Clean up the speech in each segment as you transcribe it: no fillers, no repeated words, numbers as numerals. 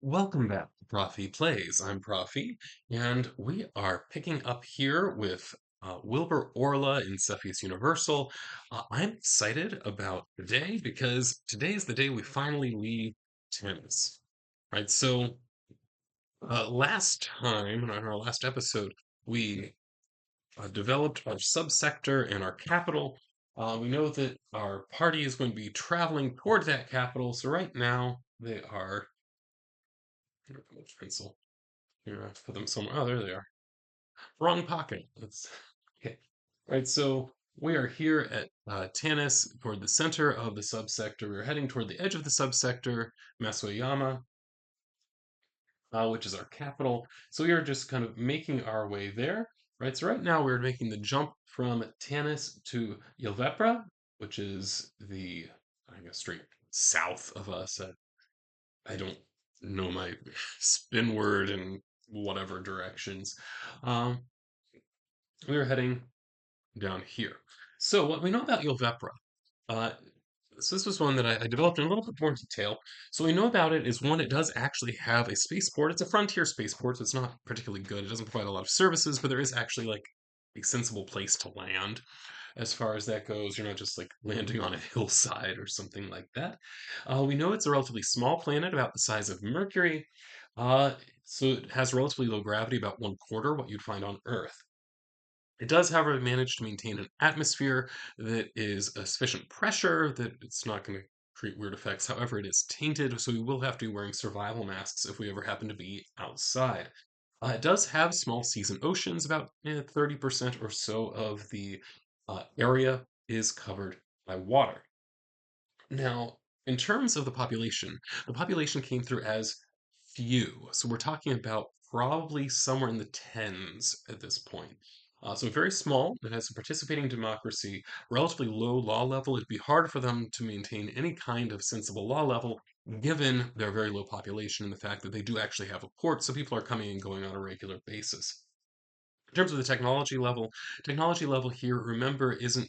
Welcome back to Prof E Plays. I'm Prof E, and we are picking up here with Wilbur Orla in Cepheus Universal. I'm excited about today because today is the day we finally leave tennis. Right, so last time, in our last episode, we developed our subsector and our capital. We know that our party is going to be traveling toward that capital, so right now they are. Pencil. Here, I have to put them somewhere. Oh, there they are. Wrong pocket. That's okay. Right, so we are here at Tanis toward the center of the subsector. We're heading toward the edge of the subsector, Masoyama, which is our capital. So we are just kind of making our way there. Right, so right now we're making the jump from Tanis to Yelvepra, which is the, I guess, straight south of us. I don't know my spin word in whatever directions. Um, we are heading down here. So what we know about Yelvepra, uh, so this was one that I developed in a little bit more detail. So we know about it is one, it does actually have a spaceport. It's a frontier spaceport, so it's not particularly good. It doesn't provide a lot of services, but there is actually like a sensible place to land as far as that goes. You're not just like landing on a hillside or something like that. We know it's a relatively small planet, about the size of Mercury. Uh, so it has relatively low gravity, about one quarter what you'd find on Earth. It does, however, manage to maintain an atmosphere that is a sufficient pressure that it's not going to create weird effects. However, it is tainted, so we will have to be wearing survival masks if we ever happen to be outside. It does have small seas and oceans. About 30% or so of the area is covered by water. Now, in terms of the population came through as few. So we're talking about probably somewhere in the tens at this point. So very small. It has a participating democracy, relatively low law level. It'd be hard for them to maintain any kind of sensible law level given their very low population and the fact that they do actually have a port, so people are coming and going on a regular basis. In terms of the technology level here, remember, isn't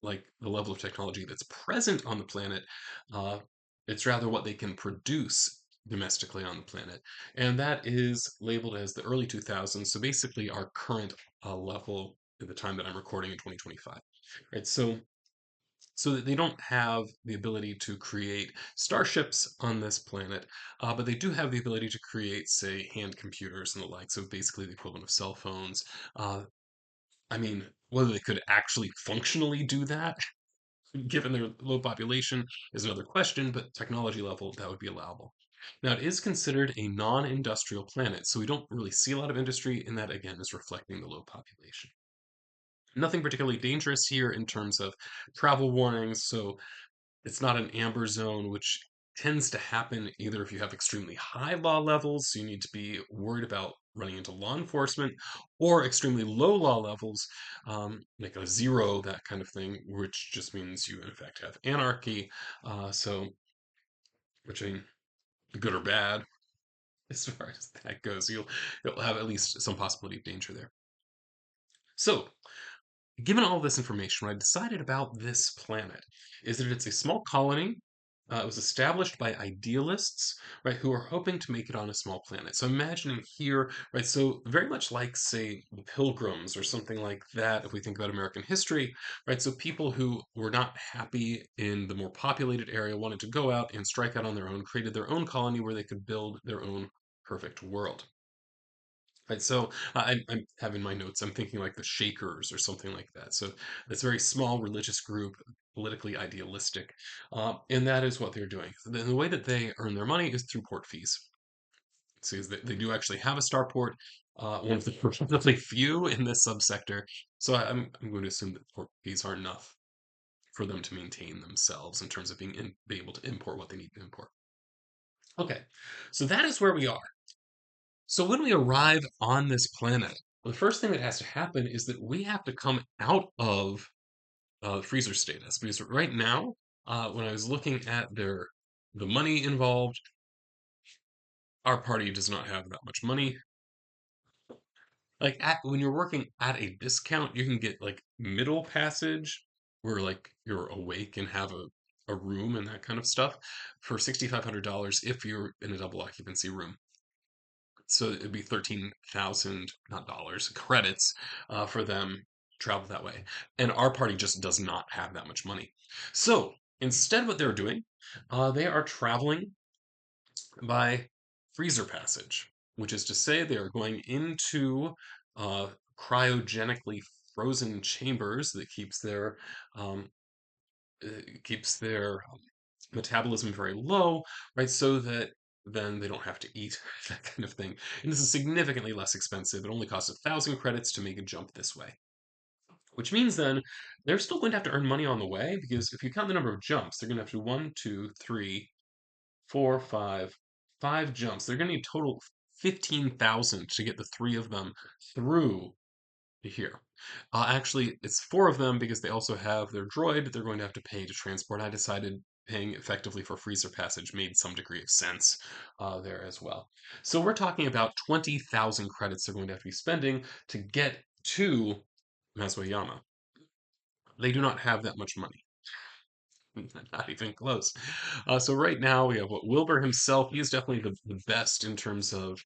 like the level of technology that's present on the planet. Uh, it's rather what they can produce domestically on the planet. And that is labeled as the early 2000s. So basically, our current level at the time that I'm recording in 2025. Right. So that they don't have the ability to create starships on this planet, but they do have the ability to create, say, hand computers and the like. So basically, the equivalent of cell phones. Uh, I mean, whether they could actually functionally do that, given their low population, is another question, but technology level, that would be allowable. Now, it is considered a non industrial planet, so we don't really see a lot of industry, and that again is reflecting the low population. Nothing particularly dangerous here in terms of travel warnings, so it's not an amber zone, which tends to happen either if you have extremely high law levels, so you need to be worried about running into law enforcement, or extremely low law levels, like a zero, that kind of thing, which just means you, in fact, have anarchy. So, which I mean, good or bad, as far as that goes, you'll have at least some possibility of danger there. So, given all this information, what I decided about this planet is that it's a small colony. It was established by idealists, right, who are hoping to make it on a small planet. So imagining here, right, so very much like, say, the Pilgrims or something like that, if we think about American history, right, so people who were not happy in the more populated area wanted to go out and strike out on their own, created their own colony where they could build their own perfect world. Right, so I'm having my notes. I'm thinking like the Shakers or something like that. So it's a very small religious group, politically idealistic, and that is what they're doing. The way that they earn their money is through port fees. See, is that they do actually have a starport, one of the relatively few in this subsector. So I'm going to assume that port fees are enough for them to maintain themselves in terms of being able to import what they need to import. Okay, so that is where we are. So when we arrive on this planet, the first thing that has to happen is that we have to come out of freezer status because right now, when I was looking at the money involved, our party does not have that much money. Like when you're working at a discount, you can get like middle passage where like you're awake and have a a room and that kind of stuff for $6,500 if you're in a double occupancy room. So it'd be 13,000, not dollars, credits for them to travel that way. And our party just does not have that much money. So instead, what they're doing, they are traveling by freezer passage, which is to say they are going into uh, cryogenically frozen chambers that um, keeps their metabolism very low, right? So that then they don't have to eat that kind of thing. And this is significantly less expensive. It only costs 1,000 credits to make a jump this way. Which means then they're still going to have to earn money on the way because if you count the number of jumps, they're going to have to do one, two, three, four, five jumps. They're going to need total 15,000 to get the three of them through here. Actually, it's four of them because they also have their droid they're going to have to pay to transport. I decided paying effectively for freezer passage made some degree of sense there as well. So we're talking about 20,000 credits they're going to have to be spending to get to Masuayama. They do not have that much money. Not even close. So right now we have what Wilbur himself. He is definitely the best in terms of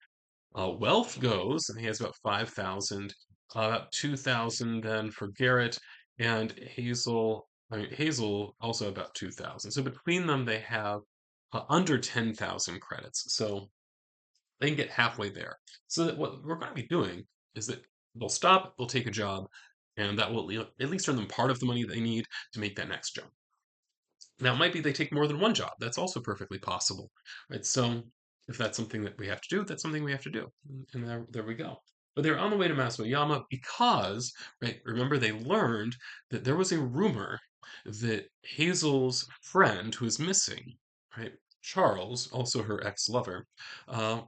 wealth goes, and he has about 5,000, about 2,000 then for Garrett and Hazel. I mean, Hazel also about 2,000. So between them, they have under 10,000 credits. So they can get halfway there. So that what we're going to be doing is that they'll stop, they'll take a job, and that will at least earn them part of the money they need to make that next jump. Now, it might be they take more than one job. That's also perfectly possible, right? So, if that's something that we have to do, that's something we have to do. And there we go. But they're on the way to Masuayama because, right, remember they learned that there was a rumor that Hazel's friend who is missing, right, Charles, also her ex-lover, uh,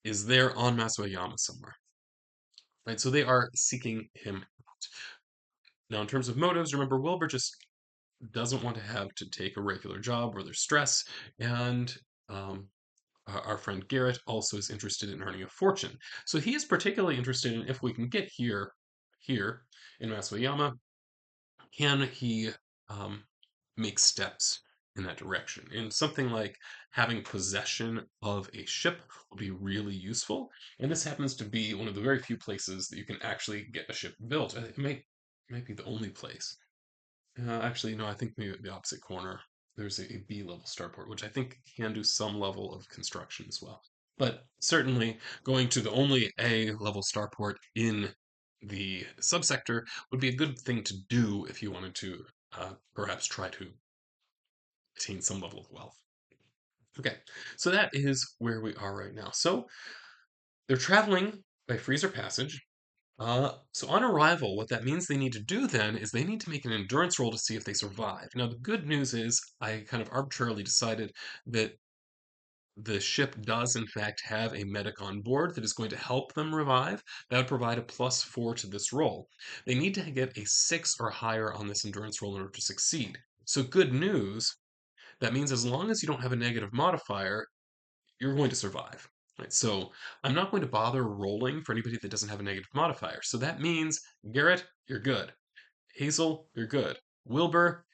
is there on Masuayama somewhere, right? So they are seeking him out. Now, in terms of motives, remember Wilbur just doesn't want to have to take a regular job where there's stress, and um, our friend Garrett also is interested in earning a fortune. So he is particularly interested in if we can get here in Masuayama, can he um, make steps in that direction? And something like having possession of a ship will be really useful. And this happens to be one of the very few places that you can actually get a ship built. It might be the only place. Actually, no, I think maybe at the opposite corner, there's a B level starport, which I think can do some level of construction as well. But certainly, going to the only A level starport in the subsector would be a good thing to do if you wanted to perhaps try to attain some level of wealth. Okay, so that is where we are right now. So they're traveling by freezer passage. So on arrival, what that means they need to do then is they need to make an endurance roll to see if they survive. Now, the good news is I kind of arbitrarily decided that the ship does in fact have a medic on board that is going to help them revive. That would provide a +4 to this roll. They need to get a 6 or higher on this endurance roll in order to succeed. So good news, that means as long as you don't have a negative modifier, you're going to survive. Right, so I'm not going to bother rolling for anybody that doesn't have a negative modifier. So that means Garrett, you're good. Hazel, you're good. Wilbur,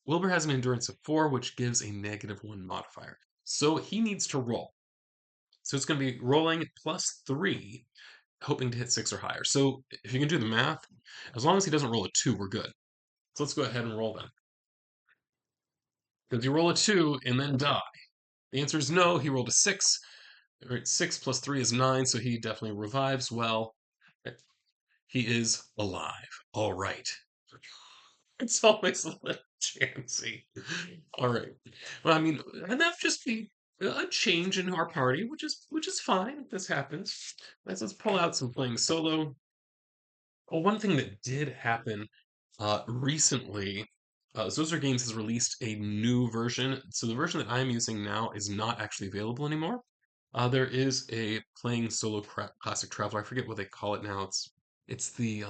Wilbur has an endurance of 4, which gives a -1 modifier. So he needs to roll. So it's going to be rolling +3, hoping to hit 6 or higher. So if you can do the math, as long as he doesn't roll a 2, we're good. So let's go ahead and roll then. Because you roll a 2 and then die. The answer is no, he rolled a 6. Right, 6 plus 3 is 9, so he definitely revives well. He is alive. All right. It's always a little chancy. All right. Well, I mean, and that just be a change in our party, which is fine if this happens. Let's pull out some playing solo. Well, one thing that did happen recently, Zoser Games has released a new version. So the version that I'm using now is not actually available anymore. There is a playing solo classic traveler. I forget what they call it now. It's the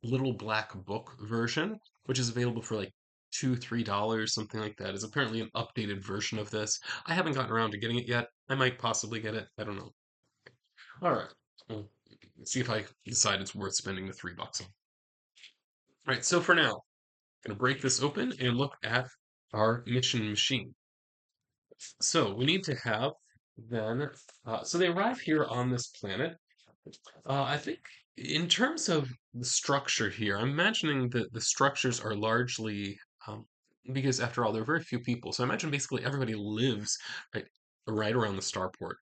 little black book version, which is available for like $2, $3, something like that. Is apparently an updated version of this. I haven't gotten around to getting it yet. I might possibly get it. I don't know. All right. Well, let's see if I decide it's worth spending the $3 on. All right. So for now, I'm gonna break this open and look at our mission machine. So we need to have then, so they arrive here on this planet. I think in terms of the structure here, I'm imagining that the structures are largely, because after all, there are very few people. So I imagine basically everybody lives right, right around the starport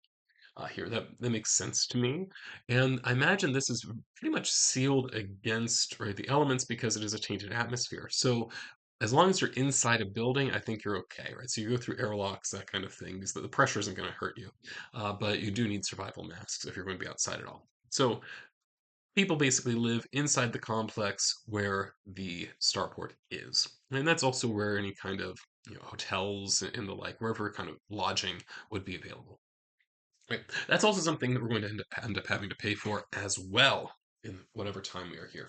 here. That makes sense to me, and I imagine this is pretty much sealed against right the elements because it is a tainted atmosphere. So as long as you're inside a building, I think you're okay, right? So you go through airlocks, that kind of thing, because the pressure isn't going to hurt you, but you do need survival masks if you're going to be outside at all. So people basically live inside the complex where the starport is, and that's also where any kind of hotels and the like, wherever kind of lodging would be available. Right. That's also something that we're going to end up having to pay for as well in whatever time we are here.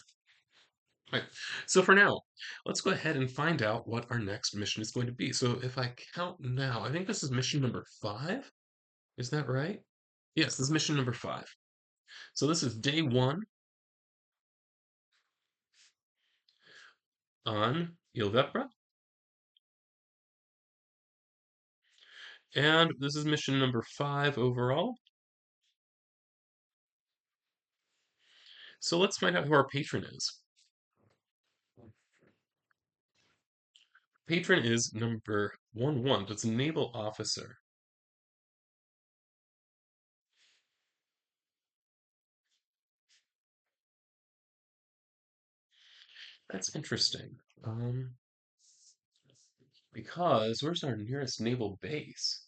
Right. So for now, let's go ahead and find out what our next mission is going to be. So if I count now, I think this is mission number 5. Is that right? Yes, this is mission number 5. So this is day 1 on Ilvepra, and this is mission number 5 overall. So let's find out who our patron is. Patron is number 1-1. That's a naval officer. That's interesting. Because where's our nearest naval base?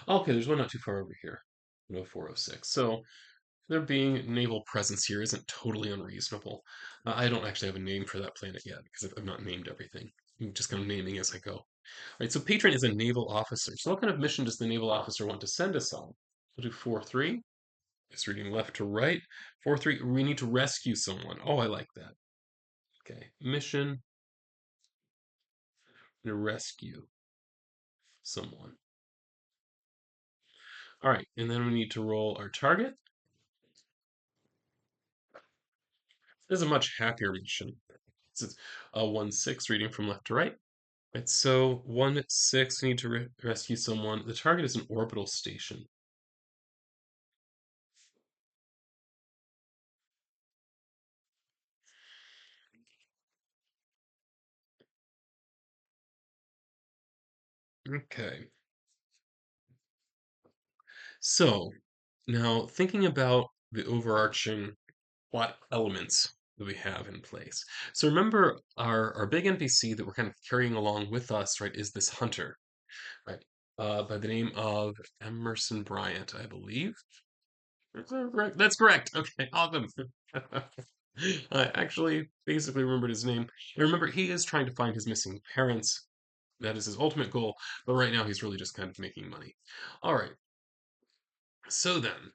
Okay, there's one not too far over here. No 406. So there being naval presence here isn't totally unreasonable. I don't actually have a name for that planet yet because I've not named everything. I'm just kind of naming as I go. All right, so patron is a naval officer. So what kind of mission does the naval officer want to send us on? We'll do 4-3. It's reading left to right. 4-3. We need to rescue someone. Oh, I like that. Okay, mission to rescue someone. All right, and then we need to roll our target. This is a much happier mission. This is a 1-6 reading from left to right. Right, so 1-6, we need to rescue someone. The target is an orbital station. Okay. So now thinking about the overarching plot elements that we have in place. So remember our big NPC that we're kind of carrying along with us, right, is this hunter, right? By the name of Emerson Bryant, I believe. Is that correct? That's correct. Okay, awesome. I actually basically remembered his name. I remember he is trying to find his missing parents. That is his ultimate goal, but right now he's really just kind of making money. All right, so then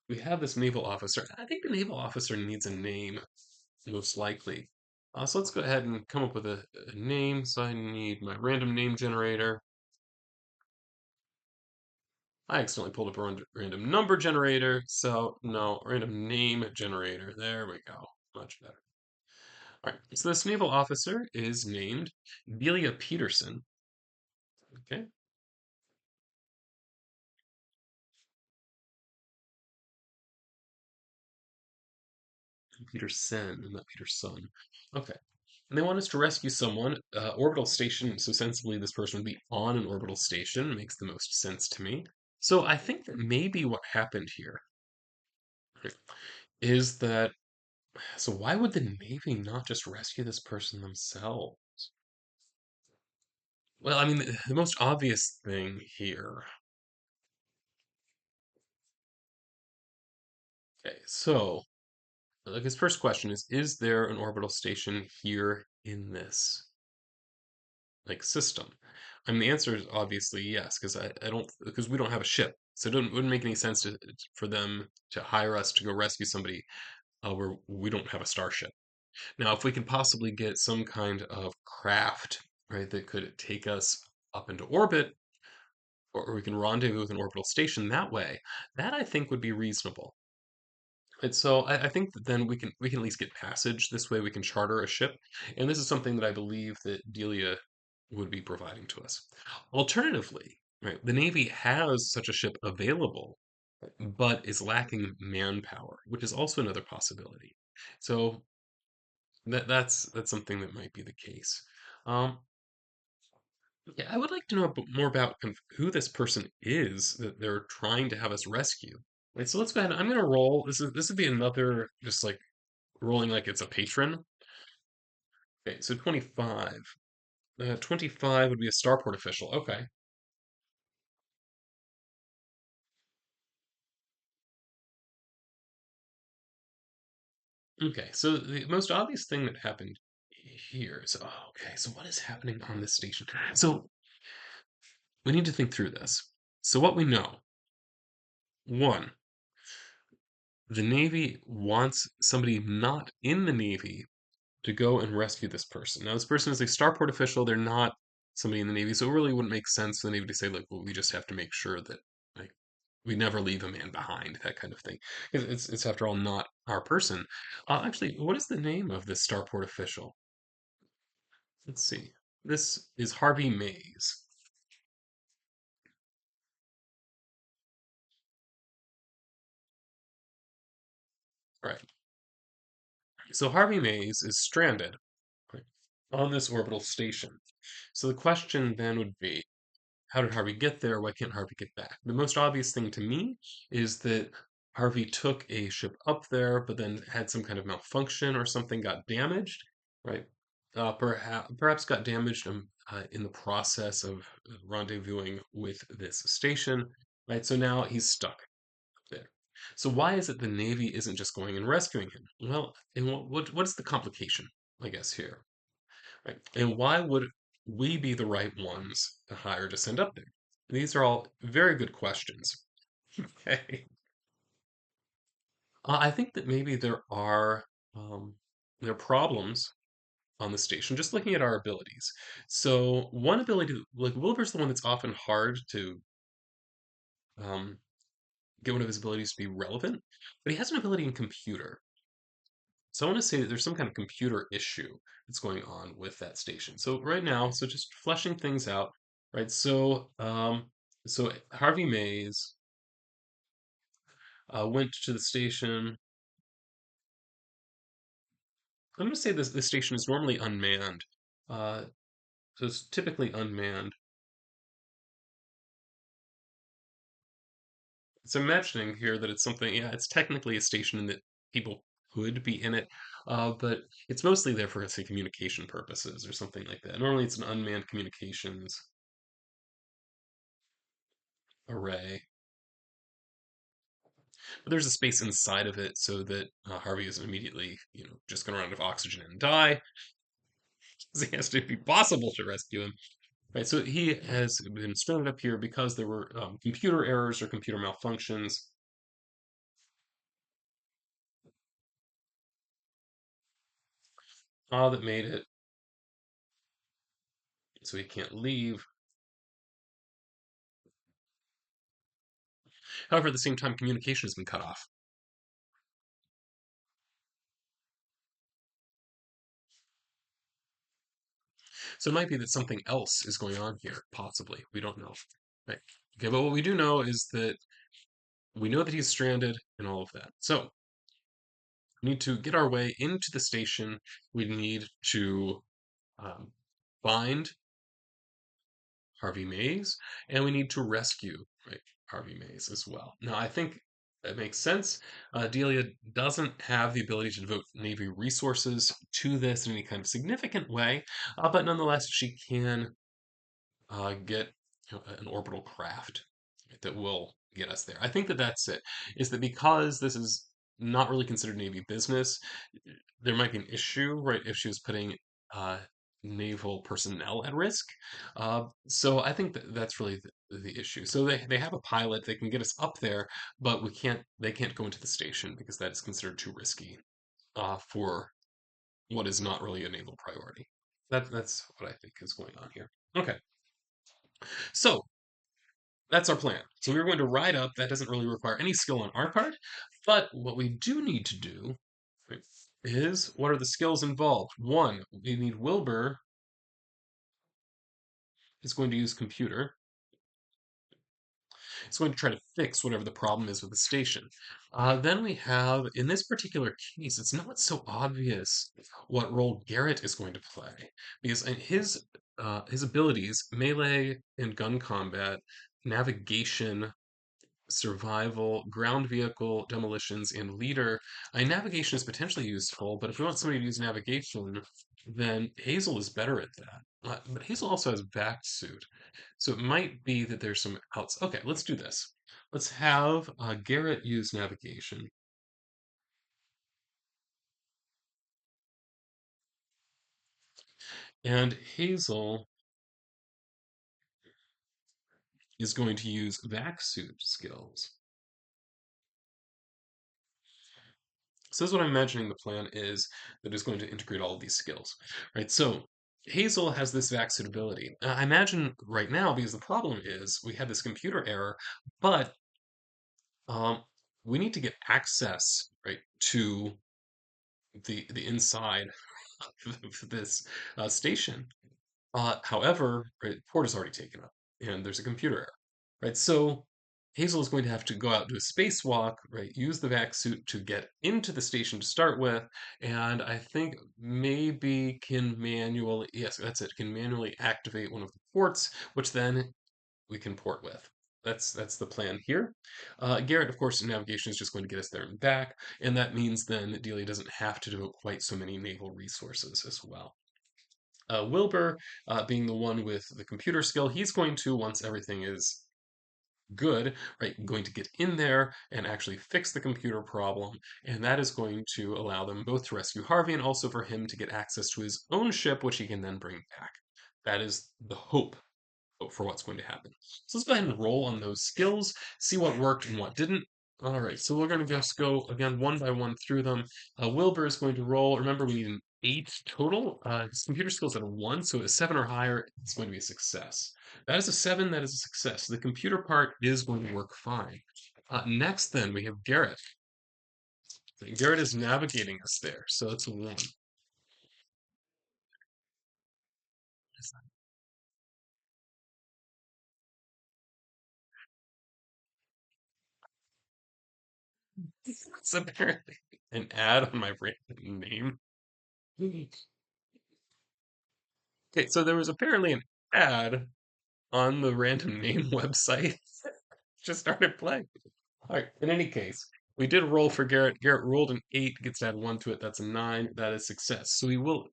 we have this naval officer. I think the naval officer needs a name, most likely. So let's go ahead and come up with a name. So I need my random name generator. I accidentally pulled up a random number generator, so no, random name generator. There we go. Much better. All right, so this naval officer is named Delia Peterson. Okay, Peterson, not Peterson. Okay, and they want us to rescue someone. Orbital station, so sensibly this person would be on an orbital station. Makes the most sense to me. So I think that maybe what happened here is that so why would the Navy not just rescue this person themselves? Well, I mean, the most obvious thing here. Okay, so like his first question is there an orbital station here in this like system? I mean, the answer is obviously yes, because I don't because we don't have a ship, so wouldn't make any sense for them to hire us to go rescue somebody where we don't have a starship. Now, if we could possibly get some kind of craft, right, that could take us up into orbit, or we can rendezvous with an orbital station that way, that I think would be reasonable. And so I think that then we can at least get passage. This way we can charter a ship. And this is something that I believe that Delia would be providing to us. Alternatively, right, the Navy has such a ship available, but is lacking manpower, which is also another possibility. So that's something that might be the case. Um, yeah, I would like to know a bit more about kind of who this person is that they're trying to have us rescue. Right, so let's go ahead. I'm going to roll. This would be another just like rolling like it's a patron. Okay, so 25. 25 would be a starport official. Okay. Okay, so the most obvious thing that happened here is, oh, okay, so what is happening on this station? So we need to think through this. So what we know, one, the Navy wants somebody not in the Navy to go and rescue this person. Now, this person is a starport official. They're not somebody in the Navy, so it really wouldn't make sense for the Navy to say, like, well, we just have to make sure that like we never leave a man behind, that kind of thing. It's after all not our person. Actually, what is the name of this starport official? Let's see. This is Harvey Mays. Right. So Harvey Mays is stranded, right, on this orbital station. So the question then would be, how did Harvey get there? Why can't Harvey get back? The most obvious thing to me is that Harvey took a ship up there, but then had some kind of malfunction or something, got damaged, right? Perhaps got damaged in the process of rendezvousing with this station, right? So now he's stuck there. So why is it the Navy isn't just going and rescuing him? Well, and what is the complication, I guess, here? Right. And why would we be the right ones to hire to send up there? These are all very good questions. Okay. I think that maybe um, there are problems on the station, just looking at our abilities. So one ability, like Wilbur's the one that's often hard to um, get one of his abilities to be relevant, but he has an ability in computer. So I want to say that there's some kind of computer issue that's going on with that station. So right now, so just fleshing things out, right? So Harvey Mays went to the station. I'm going to say this station is normally unmanned. Uh, so it's typically unmanned. So imagining here that it's something, yeah, it's technically a station and that people could be in it, but it's mostly there for, say, communication purposes or something like that. Normally it's an unmanned communications array. But there's a space inside of it so that Harvey isn't immediately, just going to run out of oxygen and die. It has to be possible to rescue him. Right, so he has been stranded up here because there were computer errors or computer malfunctions that made it so he can't leave. However, at the same time, communication has been cut off. So it might be that something else is going on here, possibly. We don't know. Right. Okay, but what we do know is that we know that he's stranded and all of that. So we need to get our way into the station. We need to um, find Harvey Mays, and we need to rescue, right, Harvey Mays as well. Now, I think that makes sense. Delia doesn't have the ability to devote Navy resources to this in any kind of significant way, but nonetheless, she can get an orbital craft that will get us there. I think that that's it. Is that because this is not really considered Navy business, there might be an issue, right, if she was putting uh, naval personnel at risk. So I think that that's really the issue. So they have a pilot, they can get us up there, but they can't go into the station because that is considered too risky for what is not really a naval priority. That's what I think is going on here. Okay, so that's our plan. So we're going to ride up. That doesn't really require any skill on our part. But what we do need to do is what are the skills involved? One, we need Wilbur is going to use computer. It's going to try to fix whatever the problem is with the station. Then we have, in this particular case, it's not so obvious what role Garrett is going to play because his abilities, melee and gun combat, navigation, survival, ground vehicle, demolitions, and leader. Navigation is potentially useful, but if we want somebody to use navigation, then Hazel is better at that. But Hazel also has back suit. So it might be that there's some outs. Okay, let's do this. Let's have Garrett use navigation, and Hazel is going to use back suit skills. So this is what I'm imagining the plan is that is going to integrate all of these skills, right? So Hazel has this vac suitability. I imagine right now, because the problem is we had this computer error, but um, we need to get access, right, to the inside of this station. However, right, port is already taken up, and there's a computer error, right? So Hazel is going to have to go out do a spacewalk, right? Use the vac suit to get into the station to start with, and I think maybe can manually, yes, that's it, can manually activate one of the ports, which then we can port with. That's the plan here. Garrett, of course, in navigation is just going to get us there and back, and that means then that Delia doesn't have to devote quite so many naval resources as well. Wilbur, being the one with the computer skill, he's going to, once everything is good, right, going to get in there and actually fix the computer problem, and that is going to allow them both to rescue Harvey and also for him to get access to his own ship, which he can then bring back. That is the hope for what's going to happen. So let's go ahead and roll on those skills, see what worked and what didn't. All right, so we're going to just go again one by one through them. Wilbur is going to roll. Remember, we need an 8 total. His computer skills at a 1, so a 7 or higher, it's going to be a success. That is a 7, that is a success. The computer part is going to work fine. Next, then, we have Garrett. Garrett is navigating us there, so it's a 1. It's apparently an ad on my random name. Okay, so there was apparently an ad on the random name website. Just started playing. All right, in any case, we did roll for Garrett. Garrett rolled an 8, gets to add 1 to it. That's a 9. That is success. So he will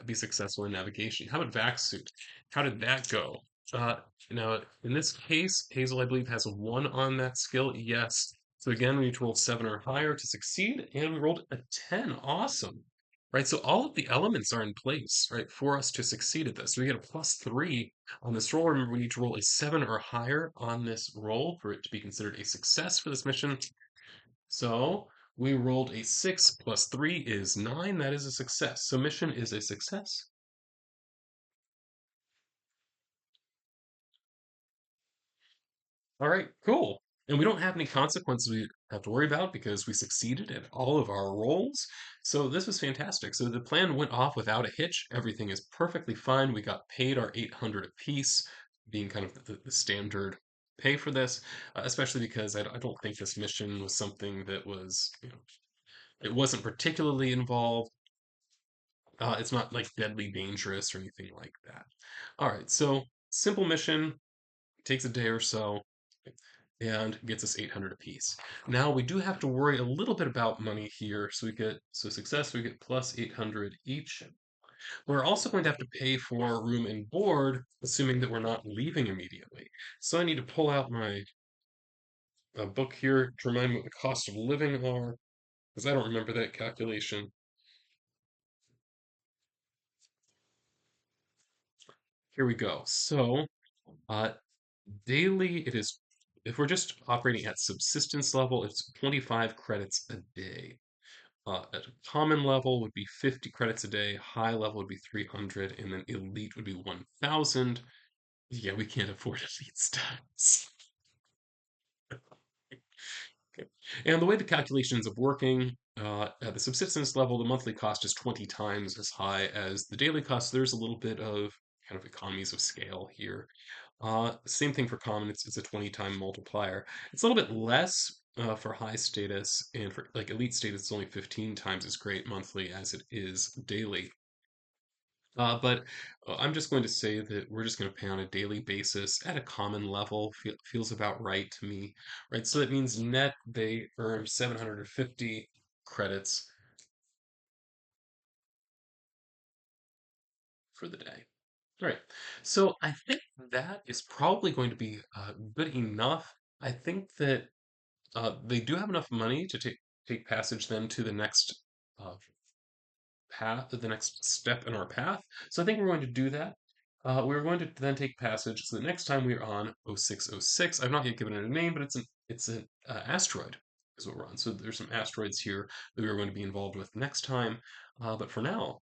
be successful in navigation. How about vac suit? How did that go? Uh, Now, in this case, Hazel, I believe, has a 1 on that skill. Yes. So again, we need to roll 7 or higher to succeed, and we rolled a 10. Awesome. Right, so all of the elements are in place, right, for us to succeed at this. So we get a +3 on this roll. Remember, we need to roll a 7 or higher on this roll for it to be considered a success for this mission. So we rolled a 6 plus 3 is 9. That is a success. So mission is a success. All right, cool. And we don't have any consequences we have to worry about because we succeeded at all of our rolls. So this was fantastic. So the plan went off without a hitch. Everything is perfectly fine. We got paid our 800 apiece, being kind of the standard pay for this, especially because I don't think this mission was something that was, it wasn't particularly involved. It's not like deadly dangerous or anything like that. All right, so simple mission, takes a day or so and gets us 800 apiece. Now we do have to worry a little bit about money here. So we get, so success, we get plus 800 each. We're also going to have to pay for room and board, assuming that we're not leaving immediately. So I need to pull out my book here to remind me what the cost of living are, because I don't remember that calculation. Here we go. So uh, daily, it is, if we're just operating at subsistence level, it's 25 credits a day. At a common level would be 50 credits a day, high level would be 300, and then elite would be 1,000. Yeah, we can't afford elite stats. Okay. And the way the calculations of working, at the subsistence level, the monthly cost is 20 times as high as the daily cost. So there's a little bit of kind of economies of scale here. Same thing for common. It's a 20 time multiplier. It's a little bit less for high status, and for like elite status, it's only 15 times as great monthly as it is daily. But I'm just going to say that we're just going to pay on a daily basis at a common level. Feels about right to me, right? So that means net they earn 750 credits for the day. All right. So I think that is probably going to be good enough. I think that they do have enough money to take passage then to the next uh, path, the next step in our path. So I think we're going to do that. We're going to then take passage. So the next time we're on 0606, I've not yet given it a name, but it's an asteroid is what we're on. So there's some asteroids here that we're going to be involved with next time. But for now,